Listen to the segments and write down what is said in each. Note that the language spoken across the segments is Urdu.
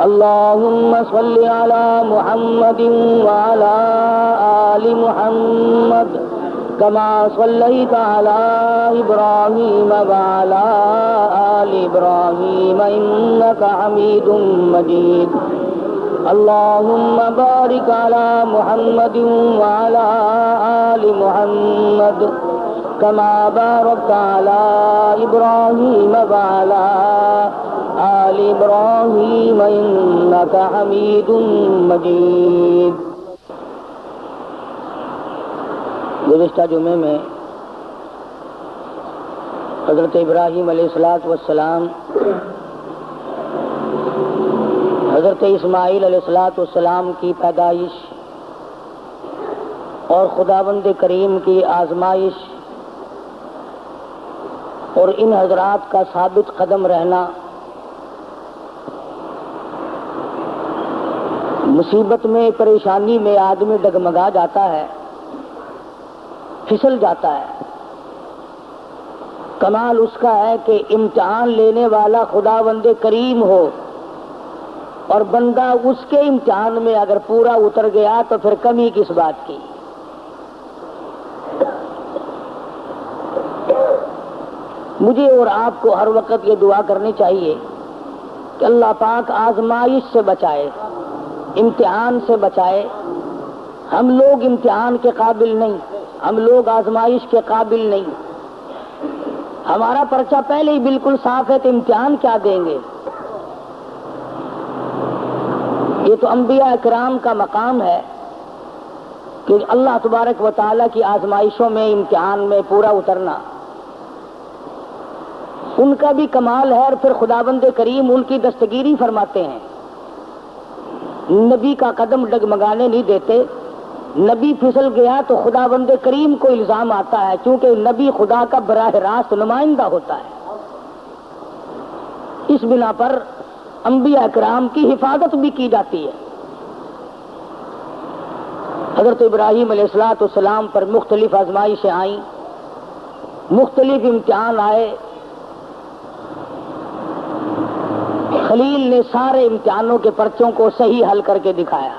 اللهم صل على محمد وعلى آل محمد كما صليت على إبراهيم وعلى آل إبراهيم إنك حميد مجيد اللهم بارك على محمد وعلى آل محمد كما باركت على إبراهيم وعلى آل إبراهيم إنك حميد مجيد۔ گزشتہ جمعے میں حضرت ابراہیم علیہ السلام حضرت اسماعیل علیہ السلام کی پیدائش اور خداوند کریم کی آزمائش اور ان حضرات کا ثابت قدم رہنا، مصیبت میں پریشانی میں آدمی ڈگمگا جاتا ہے، پھسل جاتا ہے۔ کمال اس کا ہے کہ امتحان لینے والا خداوند کریم ہو اور بندہ اس کے امتحان میں اگر پورا اتر گیا تو پھر کمی کس بات کی۔ مجھے اور آپ کو ہر وقت یہ دعا کرنی چاہیے کہ اللہ پاک آزمائش سے بچائے، امتحان سے بچائے۔ ہم لوگ امتحان کے قابل نہیں، ہم لوگ آزمائش کے قابل نہیں۔ ہمارا پرچہ پہلے ہی بالکل صاف ہے تو امتحان کیا دیں گے؟ یہ تو انبیاء کرام کا مقام ہے کہ اللہ تبارک و تعالیٰ کی آزمائشوں میں، امتحان میں پورا اترنا ان کا بھی کمال ہے، اور پھر خداوند کریم ان کی دستگیری فرماتے ہیں، نبی کا قدم ڈگمگانے نہیں دیتے۔ نبی پھسل گیا تو خداوند کریم کو الزام آتا ہے، کیونکہ نبی خدا کا براہ راست نمائندہ ہوتا ہے۔ اس بنا پر انبیاء کرام کی حفاظت بھی کی جاتی ہے۔ حضرت ابراہیم علیہ السلام پر مختلف آزمائشیں آئیں، مختلف امتحان آئے۔ خلیل نے سارے امتحانوں کے پرچوں کو صحیح حل کر کے دکھایا۔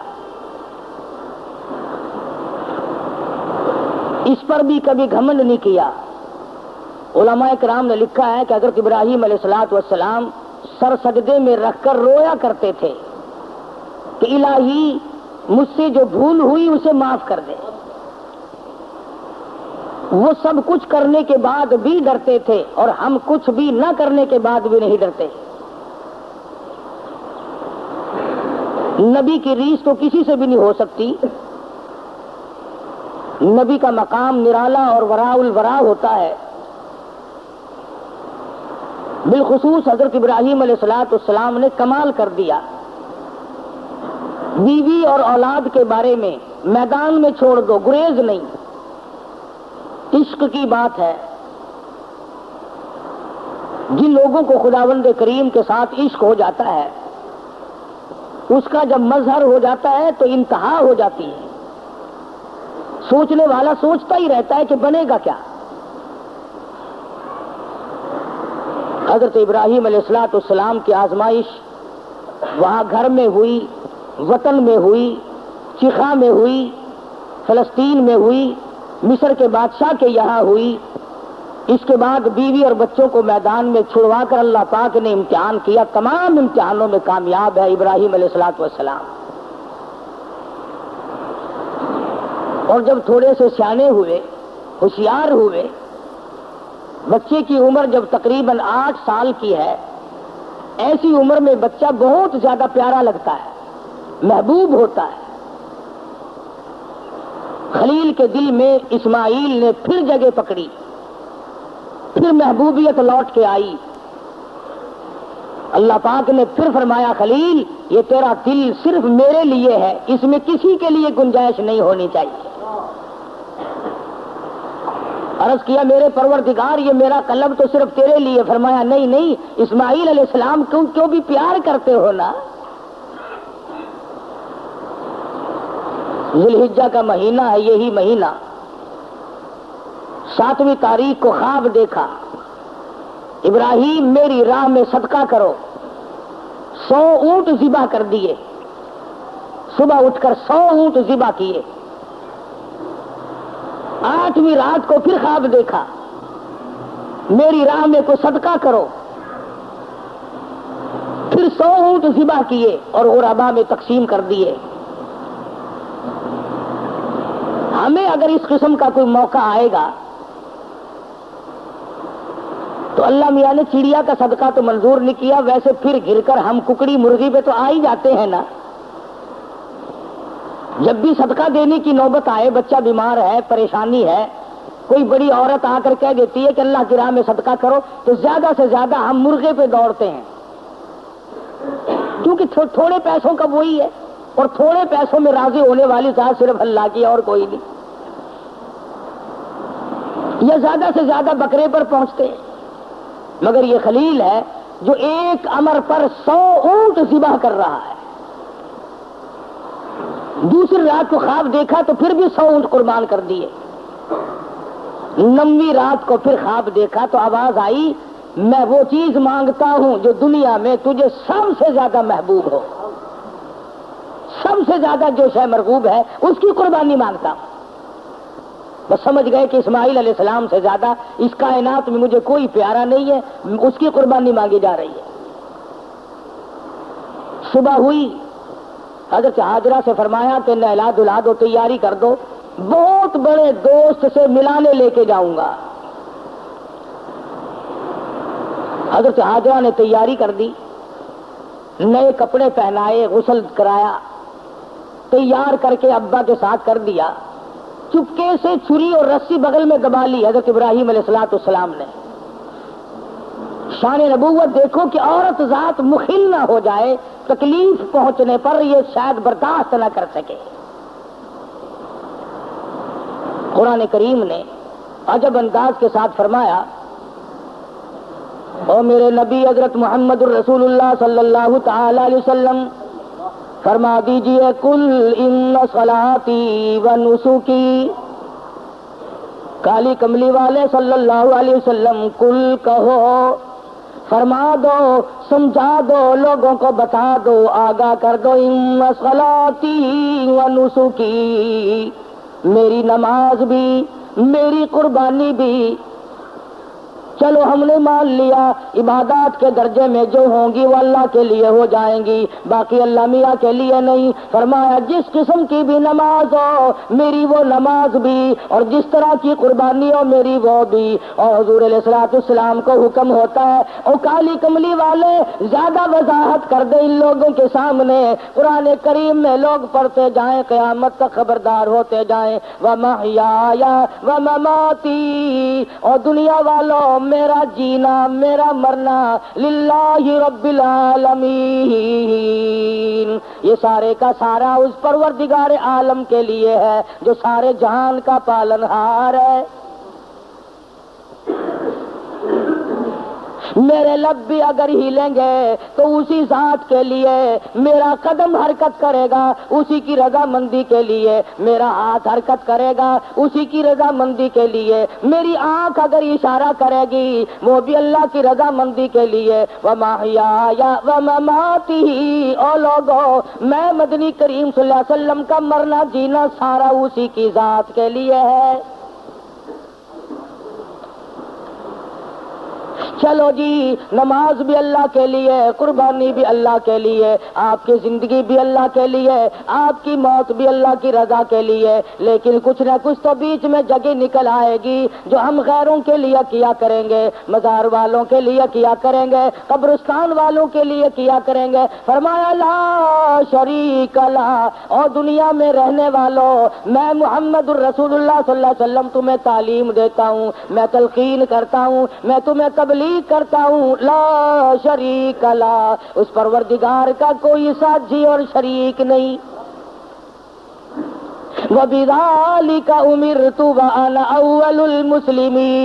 اس پر بھی کبھی گھمنڈ نہیں کیا۔ علماء کرام نے لکھا ہے کہ حضرت ابراہیم علیہ السلام سر سجدے میں رکھ کر رویا کرتے تھے کہ الہی مجھ سے جو بھول ہوئی اسے معاف کر دے۔ وہ سب کچھ کرنے کے بعد بھی ڈرتے تھے، اور ہم کچھ بھی نہ کرنے کے بعد بھی نہیں ڈرتے۔ نبی کی ریس تو کسی سے بھی نہیں ہو سکتی۔ نبی کا مقام نرالا اور وراء الورا ہوتا ہے۔ بالخصوص حضرت ابراہیم علیہ السلام نے کمال کر دیا۔ بیوی اور اولاد کے بارے میں میدان میں چھوڑ دو، گریز نہیں۔ عشق کی بات ہے۔ جن لوگوں کو خداوند کریم کے ساتھ عشق ہو جاتا ہے، اس کا جب مظہر ہو جاتا ہے تو انتہا ہو جاتی ہے۔ سوچنے والا سوچتا ہی رہتا ہے کہ بنے گا کیا۔ حضرت ابراہیم علیہ السلام کی آزمائش وہاں گھر میں ہوئی، وطن میں ہوئی، چیخا میں ہوئی، فلسطین میں ہوئی، مصر کے بادشاہ کے یہاں ہوئی۔ اس کے بعد بیوی اور بچوں کو میدان میں چھڑوا کر اللہ پاک نے امتحان کیا۔ تمام امتحانوں میں کامیاب ہے ابراہیم علیہ السلام۔ اور جب تھوڑے سے سیانے ہوئے، ہوشیار ہوئے، بچے کی عمر جب تقریباً 8 سال کی ہے، ایسی عمر میں بچہ بہت زیادہ پیارا لگتا ہے، محبوب ہوتا ہے۔ خلیل کے دل میں اسماعیل نے پھر جگہ پکڑی، پھر محبوبیت لوٹ کے آئی۔ اللہ پاک نے پھر فرمایا، خلیل یہ تیرا دل صرف میرے لیے ہے، اس میں کسی کے لیے گنجائش نہیں ہونی چاہیے۔ عرض کیا، میرے پروردگار یہ میرا قلب تو صرف تیرے لیے۔ فرمایا نہیں، اسماعیل علیہ السلام کیوں بھی پیار کرتے ہو نا۔ ذی الحجہ کا مہینہ ہے، یہی مہینہ 7ویں تاریخ کو خواب دیکھا، ابراہیم میری راہ میں صدقہ کرو، 100 اونٹ ذبح کر دیے، صبح اٹھ کر 100 اونٹ ذبح کیے۔ 8ویں رات کو پھر خواب دیکھا، میری راہ میں کوئی صدقہ کرو، پھر 100 اونٹ ذبح کیے اور غربا میں تقسیم کر دیے۔ ہمیں اگر اس قسم کا کوئی موقع آئے گا تو اللہ میاں نے چڑیا کا صدقہ تو منظور نہیں کیا، ویسے پھر گر کر ہم ککڑی مرغی پہ تو آ ہی جاتے ہیں نا۔ جب بھی صدقہ دینے کی نوبت آئے، بچہ بیمار ہے، پریشانی ہے، کوئی بڑی عورت آ کر کہہ دیتی ہے کہ اللہ کی راہ میں صدقہ کرو، تو زیادہ سے زیادہ ہم مرغے پہ دوڑتے ہیں، کیونکہ تھوڑے پیسوں کا وہی ہے، اور تھوڑے پیسوں میں راضی ہونے والی ذات صرف اللہ کی اور کوئی نہیں۔ یا زیادہ سے زیادہ بکرے پر پہنچتے ہیں، مگر یہ خلیل ہے جو ایک امر پر 100 اونٹ ذبح کر رہا ہے۔ دوسری رات کو خواب دیکھا تو پھر بھی 100 اونٹ قربان کر دیے۔ 9ویں رات کو پھر خواب دیکھا تو آواز آئی، میں وہ چیز مانگتا ہوں جو دنیا میں تجھے سب سے زیادہ محبوب ہو، سب سے زیادہ جو شے مرغوب ہے اس کی قربانی مانگتا ہوں۔ بس سمجھ گئے کہ اسماعیل علیہ السلام سے زیادہ اس کائنات میں مجھے کوئی پیارا نہیں ہے، اس کی قربانی مانگی جا رہی ہے۔ صبح ہوئی، حضرت ہاجرہ سے فرمایا کہ نہلا دھلا دو، تیاری کر دو، بہت بڑے دوست سے ملانے لے کے جاؤں گا۔ حضرت ہاجرہ نے تیاری کر دی، نئے کپڑے پہنائے، غسل کرایا، تیار کر کے ابا کے ساتھ کر دیا۔ چپکے سے چھری اور رسی بغل میں دبا لی حضرت ابراہیم علیہ السلام نے۔ شان نبوت دیکھو کہ عورت ذات مخل نہ ہو جائے، تکلیف پہنچنے پر یہ شاید برداشت نہ کر سکے۔ قرآن کریم نے عجب انداز کے ساتھ فرمایا، اور میرے نبی حضرت محمد الرسول اللہ صلی اللہ تعالی علیہ وسلم فرما دیجئے، کل ان صلاتی و نسکی، کالی کملی والے صلی اللہ علیہ وسلم کل کہو، فرما دو، سمجھا دو، لوگوں کو بتا دو، آگاہ کر دو، ان صلاتی و نسکی، میری نماز بھی، میری قربانی بھی، چلو ہم نے مان لیا عبادات کے درجے میں جو ہوں گی وہ اللہ کے لیے ہو جائیں گی، باقی اللہ میاں کے لیے نہیں۔ فرمایا جس قسم کی بھی نماز ہو میری وہ نماز بھی، اور جس طرح کی قربانی ہو میری وہ بھی۔ اور حضور علیہ الصلوۃ والسلام کو حکم ہوتا ہے، او کالی کملی والے زیادہ وضاحت کر دے ان لوگوں کے سامنے، قرآن کریم میں لوگ پڑھتے جائیں، قیامت تک خبردار ہوتے جائیں، وَمَحْيَايَ وَمَمَاتِي، اور دنیا والوں میرا جینا میرا مرنا للہ رب العالمین، یہ سارے کا سارا اس پروردگار عالم کے لیے ہے جو سارے جہان کا پالنہار ہے۔ میرے لب بھی اگر ہلیں گے تو اسی ذات کے لیے، میرا قدم حرکت کرے گا اسی کی رضا مندی کے لیے، میرا ہاتھ حرکت کرے گا اسی کی رضا مندی کے لیے، میری آنکھ اگر اشارہ کرے گی وہ بھی اللہ کی رضا مندی کے لیے۔ وَمَحْيَايَ وَمَمَاتِي، او لوگو میں مدنی کریم صلی اللہ علیہ وسلم کا مرنا جینا سارا اسی کی ذات کے لیے ہے۔ چلو جی، نماز بھی اللہ کے لیے، قربانی بھی اللہ کے لیے، آپ کی زندگی بھی اللہ کے لیے، آپ کی موت بھی اللہ کی رضا کے لیے، لیکن کچھ نہ کچھ تو بیچ میں جگہ نکل آئے گی جو ہم غیروں کے لیے کیا کریں گے، مزار والوں کے لیے کیا کریں گے، قبرستان والوں کے لیے کیا کریں گے۔ فرمایا لا شریک لا، اور دنیا میں رہنے والوں میں محمد الرسول اللہ صلی اللہ علیہ وسلم تمہیں تعلیم دیتا ہوں، میں تلقین کرتا ہوں، میں تمہیں تبلیغ کرتا ہوں، لا شریک لا، اس پروردگار کا کوئی ساتھی اور شریک نہیں۔ وَبِذَلِكَ أُمِرْتُ وَأَنَا أَوَّلُ الْمُسْلِمِينَ،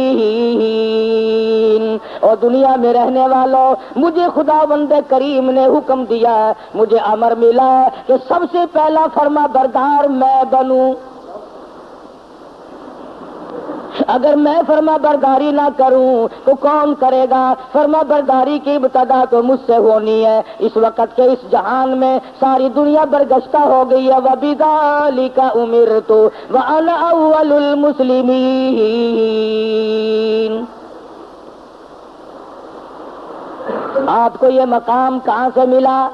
اور دنیا میں رہنے والوں مجھے خداوند کریم نے حکم دیا ہے، مجھے امر ملا ہے کہ سب سے پہلا فرما بردار میں بنوں۔ اگر میں فرما برداری نہ کروں تو کون کرے گا؟ فرما برداری کی ابتدا تو مجھ سے ہونی ہے۔ اس وقت کے اس جہان میں ساری دنیا برگشتہ ہو گئی ہے۔ وَبِذَلِكَ أُمِرْتُ وَأَنَا أَوَّلُ الْمُسْلِمِينَ۔ آپ کو یہ مقام کہاں سے ملا؟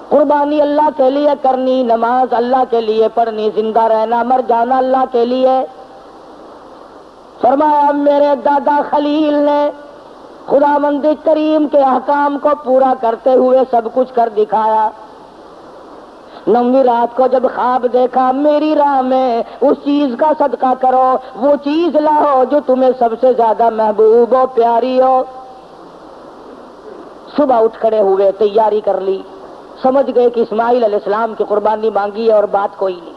قربانی اللہ کے لیے کرنی، نماز اللہ کے لیے پڑھنی، زندہ رہنا مر جانا اللہ کے لیے۔ فرمایا میرے دادا خلیل نے خداوند کریم کے احکام کو پورا کرتے ہوئے سب کچھ کر دکھایا۔ 9ویں رات کو جب خواب دیکھا، میری راہ میں اس چیز کا صدقہ کرو، وہ چیز لاؤ جو تمہیں سب سے زیادہ محبوب ہو، پیاری ہو۔ صبح اٹھ کھڑے ہوئے، تیاری کر لی، سمجھ گئے کہ اسماعیل علیہ السلام کی قربانی مانگی ہے اور بات کوئی نہیں۔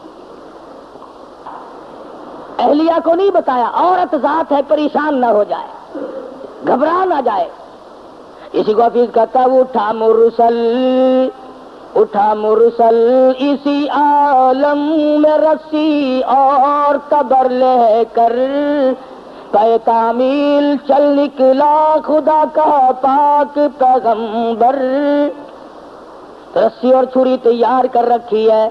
اہلیہ کو نہیں بتایا، عورت ذات ہے، پریشان نہ ہو جائے، گھبرا نہ جائے۔ اسی کو حفیظ کہتا ہے، اٹھا مرسل اسی عالم میں رسی اور قبر لے کر، پے تعمیل چل نکلا خدا کا پاک پیغمبر۔ رسی اور چھری تیار کر رکھی ہے۔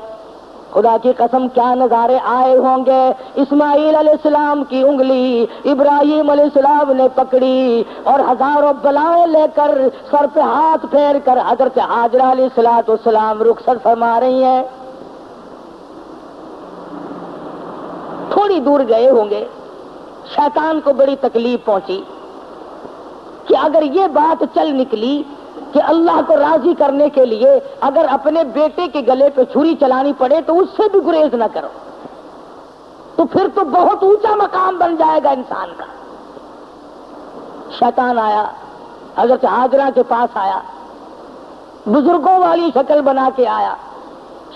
خدا کی قسم کیا نظارے آئے ہوں گے۔ اسماعیل علیہ السلام کی انگلی ابراہیم علیہ السلام نے پکڑی اور ہزاروں بلائیں لے کر سر پہ ہاتھ پھیر کر حضرت ہاجرہ علیہ السلام رخصت فرما رہی ہیں۔ تھوڑی دور گئے ہوں گے، شیطان کو بڑی تکلیف پہنچی کہ اگر یہ بات چل نکلی کہ اللہ کو راضی کرنے کے لیے اگر اپنے بیٹے کے گلے پہ چھری چلانی پڑے تو اس سے بھی گریز نہ کرو، تو پھر تو بہت اونچا مقام بن جائے گا انسان کا۔ شیطان آیا، حضرت ہاجرہ کے پاس آیا، بزرگوں والی شکل بنا کے آیا۔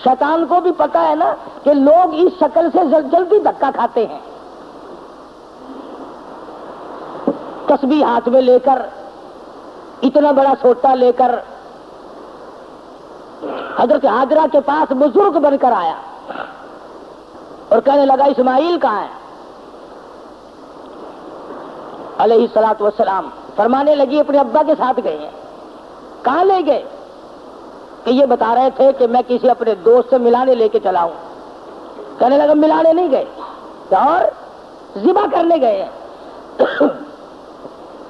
شیطان کو بھی پتا ہے نا کہ لوگ اس شکل سے جلدی دھکا کھاتے ہیں۔ تسبیح ہاتھ میں لے کر، اتنا بڑا سوٹا لے کر حضرت ہاجرہ کے پاس بزرگ بن کر آیا اور کہنے لگا اسماعیل کہاں ہے علیہ الصلوۃ والسلام؟ فرمانے لگی اپنے ابا کے ساتھ گئے ہیں۔ کہاں لے گئے؟ کہ یہ بتا رہے تھے کہ میں کسی اپنے دوست سے ملانے لے کے چلا ہوں۔ کہنے لگا ملانے نہیں گئے اور ذبح کرنے گئے ہیں۔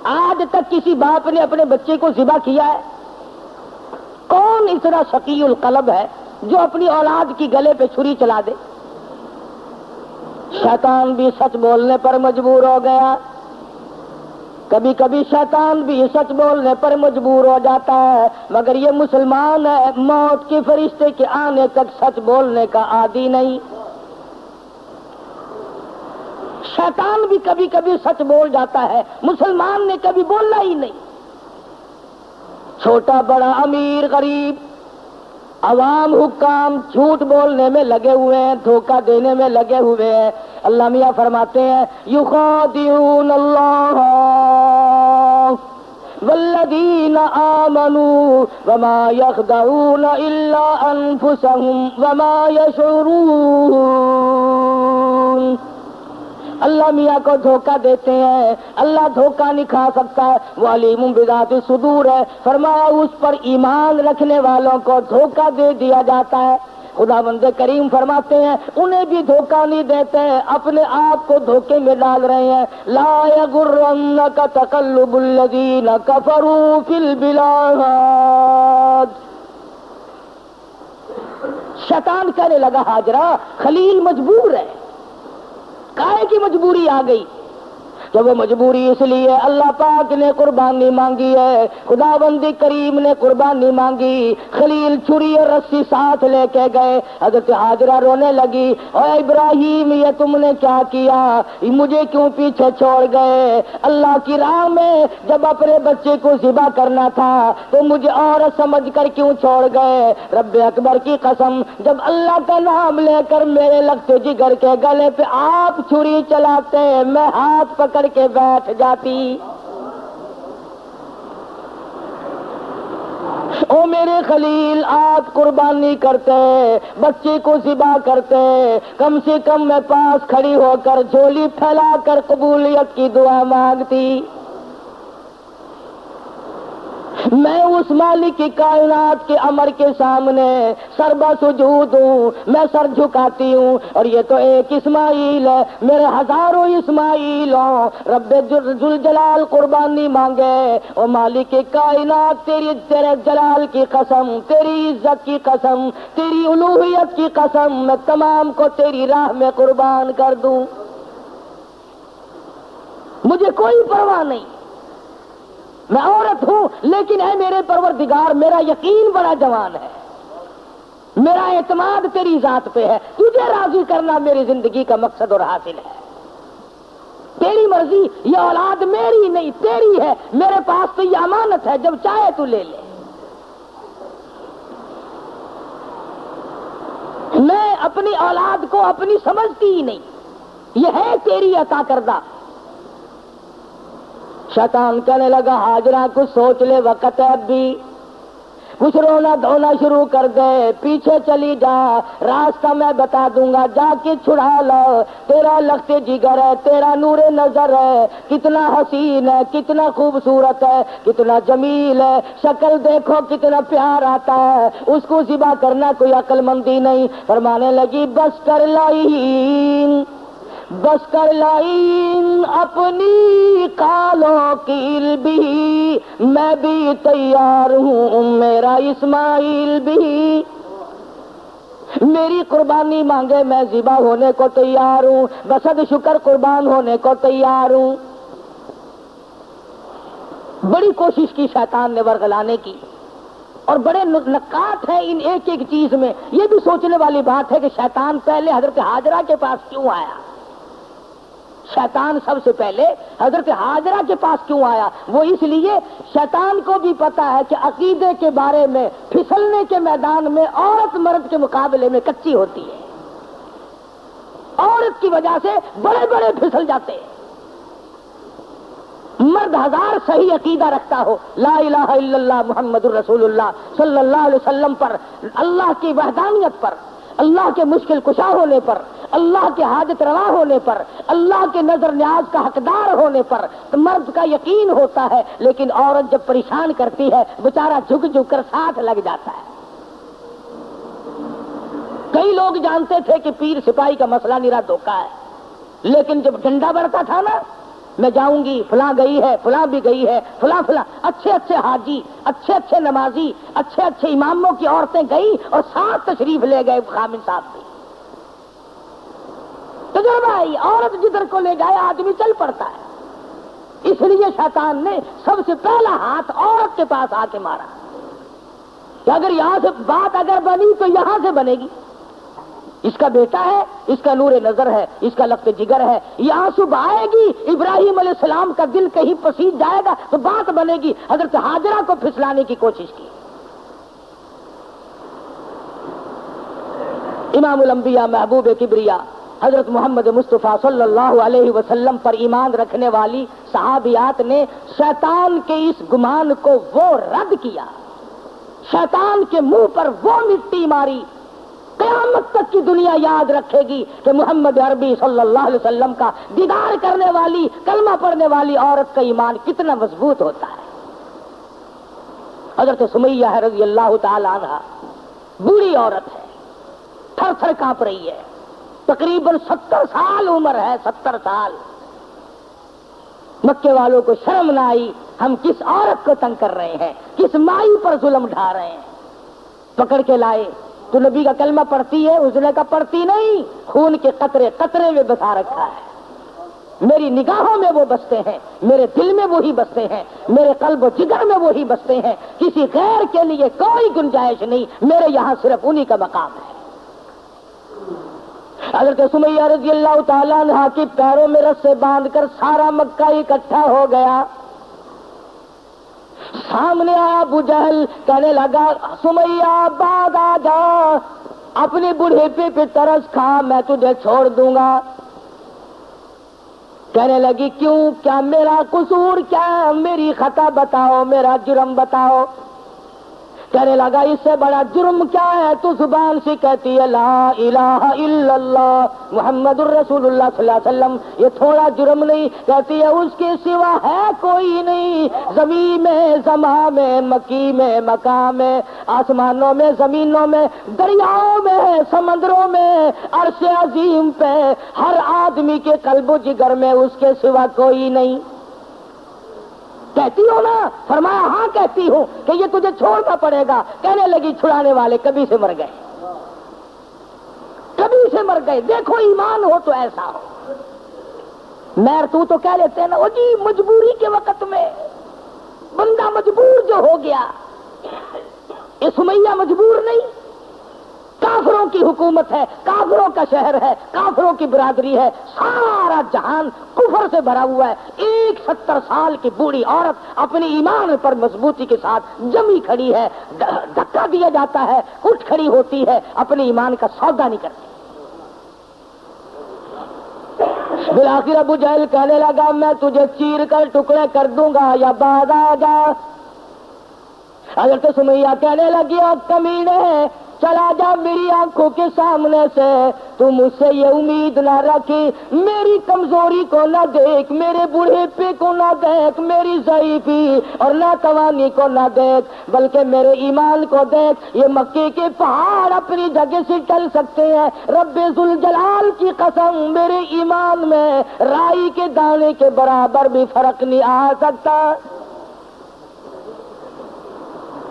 آج تک کسی باپ نے اپنے بچے کو ذبح کیا ہے؟ کون اتنا شقی القلب ہے جو اپنی اولاد کی گلے پہ چھری چلا دے؟ شیطان بھی سچ بولنے پر مجبور ہو گیا۔ کبھی کبھی شیطان بھی سچ بولنے پر مجبور ہو جاتا ہے، مگر یہ مسلمان ہے، موت کے فرشتے کے آنے تک سچ بولنے کا عادی نہیں۔ شیطان بھی کبھی کبھی سچ بول جاتا ہے، مسلمان نے کبھی بولنا ہی نہیں۔ چھوٹا بڑا امیر غریب عوام حکام جھوٹ بولنے میں لگے ہوئے ہیں، دھوکہ دینے میں لگے ہوئے ہیں۔ اللہ میاں فرماتے ہیں یخادعون اللہ والذین آمنوا وما یخدعون الا انفسهم وما یشعرون۔ اللہ میاں کو دھوکہ دیتے ہیں، اللہ دھوکہ نہیں کھا سکتا، وہ علیم بذات الصدور ہے۔ فرمایا اس پر ایمان رکھنے والوں کو دھوکہ دے دیا جاتا ہے۔ خداوند کریم فرماتے ہیں انہیں بھی دھوکہ نہیں دیتے، اپنے آپ کو دھوکے میں ڈال رہے ہیں۔ لا یغرنک تقلب الذین کفروا فی البلاد۔ شیطان کہنے لگا ہاجرہ خلیل مجبور ہے۔ کائے کی مجبوری آ گئی؟ کہ وہ مجبوری اس لیے اللہ پاک نے قربانی مانگی ہے، خداوند کریم نے قربانی مانگی۔ خلیل چھری اور رسی ساتھ لے کے گئے۔ حضرت ہاجرہ رونے لگی، اے ابراہیم یہ تم نے کیا کیا؟ مجھے کیوں پیچھے چھوڑ گئے؟ اللہ کی راہ میں جب اپنے بچے کو ذبح کرنا تھا تو مجھے عورت سمجھ کر کیوں چھوڑ گئے؟ رب اکبر کی قسم، جب اللہ کا نام لے کر میرے لگتے جگر کے گلے پہ آپ چھری چلاتے میں ہاتھ پکڑ کے بیٹھ جاتی۔ او میرے خلیل آپ قربانی کرتے، بچے کو ذبح کرتے، کم سے کم میں پاس کھڑی ہو کر جھولی پھیلا کر قبولیت کی دعا مانگتی۔ میں اس مالک کی کائنات کے امر کے سامنے سربا سجود ہوں، میں سر جھکاتی ہوں، اور یہ تو ایک اسماعیل ہے، میرے ہزاروں اسماعیل ہوں۔ رب ذوالجلال قربانی مانگے، او مالک کی کائنات تیرے جلال کی قسم، تیری عزت کی قسم، تیری الوہیت کی قسم، میں تمام کو تیری راہ میں قربان کر دوں، مجھے کوئی پرواہ نہیں، میں عورت ہوں، لیکن اے میرے پروردگار میرا یقین بڑا جوان ہے، میرا اعتماد تیری ذات پہ ہے، تجھے راضی کرنا میری زندگی کا مقصد اور حاصل ہے، تیری مرضی، یہ اولاد میری نہیں تیری ہے، میرے پاس تو یہ امانت ہے، جب چاہے تو لے لے، میں اپنی اولاد کو اپنی سمجھتی ہی نہیں، یہ ہے تیری عطا کردہ۔ شیطان کہنے لگا ہاجرہ کچھ سوچ لے، وقت ہے اب بھی، کچھ رونا دھونا شروع کر دے، پیچھے چلی جا، راستہ میں بتا دوں گا، جا کے چھڑا لو، تیرا لخت جگر ہے، تیرا نور نظر ہے، کتنا حسین ہے، کتنا خوبصورت ہے، کتنا جمیل ہے، شکل دیکھو کتنا پیار آتا ہے، اس کو ذبح کرنا کوئی عقل مندی نہیں۔ فرمانے لگی بس کر لائیں، بس کر لائیں اپنی کالوں کی بھی، میں بھی تیار ہوں، میرا اسماعیل بھی، میری قربانی مانگے میں ذبح ہونے کو تیار ہوں، بسد شکر قربان ہونے کو تیار ہوں۔ بڑی کوشش کی شیطان نے ورغلانے کی، اور بڑے نکات ہیں ان ایک ایک چیز میں۔ یہ بھی سوچنے والی بات ہے کہ شیطان پہلے حضرت ہاجرہ کے پاس کیوں آیا، شیطان سب سے پہلے حضرت ہاجرہ کے پاس کیوں آیا؟ وہ اس لیے شیطان کو بھی پتا ہے کہ عقیدے کے بارے میں پھسلنے کے میدان میں عورت مرد کے مقابلے میں کچی ہوتی ہے، عورت کی وجہ سے بڑے بڑے پھسل جاتے ہیں۔ مرد ہزار صحیح عقیدہ رکھتا ہو، لا الہ الا اللہ محمد الرسول اللہ صلی اللہ علیہ وسلم پر، اللہ کی وحدانیت پر، اللہ کے مشکل کشا ہونے پر، اللہ کے حاجت روا ہونے پر، اللہ کے نظر نیاز کا حقدار ہونے پر تو مرد کا یقین ہوتا ہے، لیکن عورت جب پریشان کرتی ہے بیچارہ جھک جھک کر ساتھ لگ جاتا ہے۔ کئی لوگ جانتے تھے کہ پیر سپاہی کا مسئلہ نیرا دھوکہ ہے، لیکن جب ڈنڈا بڑھتا تھا نا، میں جاؤں گی، فلاں گئی ہے، فلاں بھی گئی ہے، فلاں فلاں اچھے اچھے حاجی، اچھے اچھے نمازی، اچھے اچھے اماموں کی عورتیں گئی اور ساتھ تشریف لے گئے خامن صاحب بھی۔ تجربہ ہے، عورت جدھر کو لے جائے آدمی چل پڑتا ہے۔ اس لیے شیطان نے سب سے پہلا ہاتھ عورت کے پاس آ کے مارا کہ اگر یہاں سے بات اگر بنی تو یہاں سے بنے گی، اس کا بیٹا ہے، اس کا نور نظر ہے، اس کا لخت جگر ہے، یہاں صبح آئے گی، ابراہیم علیہ السلام کا دل کہیں پسیج جائے گا تو بات بنے گی۔ حضرت ہاجرہ کو پھسلانے کی کوشش کی۔ امام الانبیاء محبوب کبریا حضرت محمد مصطفیٰ صلی اللہ علیہ وسلم پر ایمان رکھنے والی صحابیات نے شیطان کے اس گمان کو وہ رد کیا، شیطان کے منہ پر وہ مٹی ماری۔ قیامت تک کی دنیا یاد رکھے گی کہ محمد عربی صلی اللہ علیہ وسلم کا دیدار کرنے والی، کلمہ پڑھنے والی عورت کا ایمان کتنا مضبوط ہوتا ہے۔ حضرت سمیہ ہے رضی اللہ تعالی عنہ، بوڑھی عورت ہے، تھر تھر کانپ رہی ہے، تقریباً 70 سال عمر ہے، 70 سال۔ مکے والوں کو شرم نہ آئی، ہم کس عورت کو تنگ کر رہے ہیں، کس مائی پر ظلم ڈھا رہے ہیں۔ پکڑ کے لائے، تو نبی کا کلمہ پڑھتی ہے؟ اس نے کہا پڑھتی نہیں، خون کے قطرے قطرے میں بسا رکھا ہے، میری نگاہوں میں وہ بستے ہیں، میرے دل میں وہی بستے ہیں، میرے قلب و جگر میں وہی بستے ہیں، کسی غیر کے لیے کوئی گنجائش نہیں، میرے یہاں صرف انہی کا مقام ہے۔ حضرت سمیہ رضی اللہ تعالیٰ عنہ کی پیروں میں رسے باندھ کر سارا مکہ اکٹھا ہو گیا۔ سامنے آیا ابو جہل، کہنے لگا سمیہ بعد آ جا، اپنی بڑھیپے پہ ترس کھا، میں تجھے چھوڑ دوں گا۔ کہنے لگی کیوں، کیا میرا قصور، کیا میری خطا بتاؤ، میرا جرم بتاؤ۔ کہنے لگا اس سے بڑا جرم کیا ہے؟ تو زبان سے کہتی ہے لا الہ الا اللہ محمد الرسول اللہ صلی اللہ علیہ وسلم، یہ تھوڑا جرم نہیں؟ کہتی ہے اس کے سوا ہے کوئی نہیں، زمین میں، زمان میں، مکی میں، مکان میں، آسمانوں میں، زمینوں میں، دریاؤں میں، سمندروں میں، عرش عظیم پہ، ہر آدمی کے قلب و جگر میں اس کے سوا کوئی نہیں۔ کہتی ہو نا؟ فرمایا ہاں کہتی ہوں کہ یہ تجھے چھوڑنا پڑے گا۔ کہنے لگی چھڑانے والے کبھی سے مر گئے، کبھی سے مر گئے، دیکھو ایمان ہو تو ایسا ہو۔ میر تو کہہ لیتے ہیں نا، وہ جی مجبوری کے وقت میں بندہ مجبور جو ہو گیا، یہ سمیہ مجبور نہیں، کافروں کی حکومت ہے، کافروں کا شہر ہے، کافروں کی برادری ہے، سارا جہان کفر سے بھرا ہوا ہے، ایک 70 سال کی بوڑھی عورت اپنی ایمان پر مضبوطی کے ساتھ جمی کھڑی ہے، دھکا دیا جاتا ہے، اٹھ کھڑی ہوتی ہے، اپنے ایمان کا سودا نہیں کرتی۔ بالآخر ابو جہل کہنے لگا میں تجھے چیر کر ٹکڑے کر دوں گا یا باز آ جا۔ حضرت سمیہ کہنے لگی اور کمینے چلا جا میری آنکھوں کے سامنے سے، تو مجھ سے یہ امید نہ رکھی، میری کمزوری کو نہ دیکھ، میرے بوڑھے کو نہ دیکھ، میری ضعیفی اور ناتوانی کو نہ دیکھ، بلکہ میرے ایمان کو دیکھ۔ یہ مکے کے پہاڑ اپنی جگہ سے ٹل سکتے ہیں، رب ذوالجلال کی قسم میرے ایمان میں رائی کے دانے کے برابر بھی فرق نہیں آ سکتا،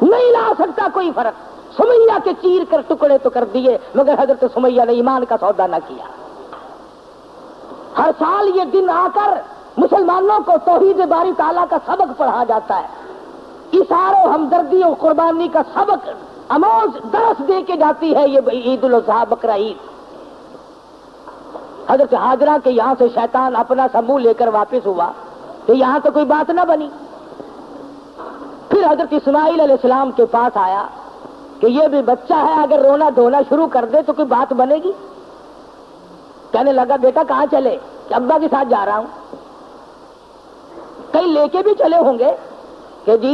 نہیں لا سکتا کوئی فرق۔ سمیہ کے چیر کر ٹکڑے تو کر دیے، مگر حضرت سمیہ نے ایمان کا سودا نہ کیا۔ ہر سال یہ دن آ کر مسلمانوں کو توحید باری تعالیٰ کا سبق پڑھا جاتا ہے، اثار و ہمدردی و قربانی کا سبق آموز درس دے کے جاتی ہے یہ عید الاضحیٰ بقرہ عید۔ حضرت ہاجرہ کے یہاں سے شیطان اپنا سا منہ لے کر واپس ہوا کہ یہاں تو کوئی بات نہ بنی۔ پھر حضرت اسماعیل علیہ السلام کے پاس آیا کہ یہ بھی بچہ ہے، اگر رونا دھونا شروع کر دے تو کوئی بات بنے گی؟ کہنے لگا بیٹا کہاں چلے؟ کہ ابا کے ساتھ جا رہا ہوں۔ کہیں لے کے بھی چلے ہوں گے کہ جی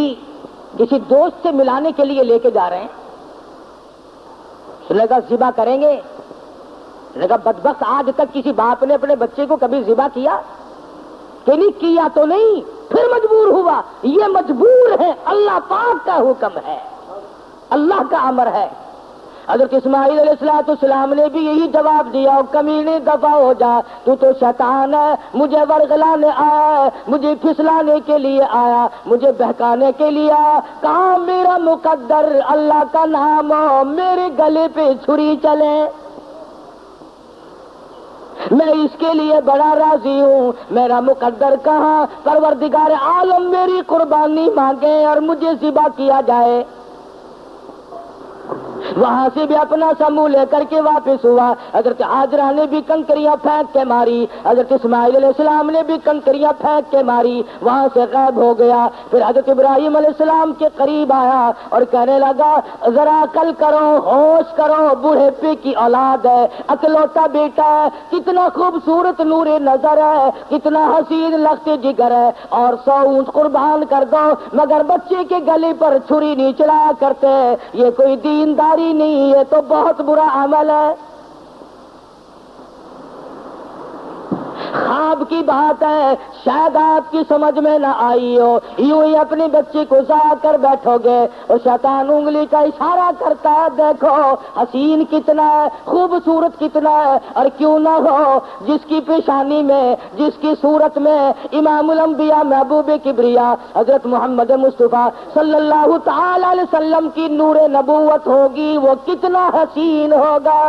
کسی دوست سے ملانے کے لیے لے کے جا رہے ہیں۔ اس نے کہا ذبح کریں گے؟ اس نے کہا بدبخت آج تک کسی باپ نے اپنے بچے کو کبھی ذبح کیا کہ نہیں کیا؟ تو نہیں، پھر مجبور ہوا۔ یہ مجبور ہے، اللہ پاک کا حکم ہے، اللہ کا امر ہے۔ حضرت اسماعیل علیہ السلام نے بھی یہی جواب دیا، کمینے دفع ہو جا، تو شیطان ہے، مجھے ورغلانے آیا، مجھے پھسلانے کے لیے آیا، مجھے بہکانے کے لیے آیا۔ کہاں میرا مقدر اللہ کا نام ہو، میرے گلے پہ چھری چلے، میں اس کے لیے بڑا راضی ہوں۔ میرا مقدر کہاں؟ پروردگار عالم میری قربانی مانگے اور مجھے ذبح کیا جائے۔ وہاں سے بھی اپنا سا منہ لے کر کے واپس ہوا۔ حضرت ہاجرہ نے بھی کنکریاں پھینک کے ماری، حضرت اسماعیل علیہ السلام نے بھی کنکریاں پھینک کے ماری، وہاں سے غائب ہو گیا۔ پھر حضرت ابراہیم علیہ السلام کے قریب آیا اور کہنے لگا ذرا عقل کرو، ہوش کرو، بوڑھے پے کی اولاد ہے، اکلوتا بیٹا ہے، کتنا خوبصورت نور نظر ہے، کتنا حسین لخت جگر ہے، اور 100 اونٹ قربان کر دو مگر بچے کے گلے پر چھری نہیں چلایا کرتے، یہ کوئی دینداری نہیں، یہ تو بہت برا عمل ہے۔ خواب کی بات ہے، شاید آپ کی سمجھ میں نہ آئی ہو، یوں ہی اپنے بچے کو ضائع کر بیٹھو گے، اور شیطان انگلی کا اشارہ کرتا ہے دیکھو حسین کتنا ہے، خوبصورت کتنا ہے، اور کیوں نہ ہو جس کی پیشانی میں، جس کی صورت میں امام الانبیاء محبوب کبریا حضرت محمد مصطفیٰ صلی اللہ تعالی علیہ وسلم کی نور نبوت ہوگی، وہ کتنا حسین ہوگا۔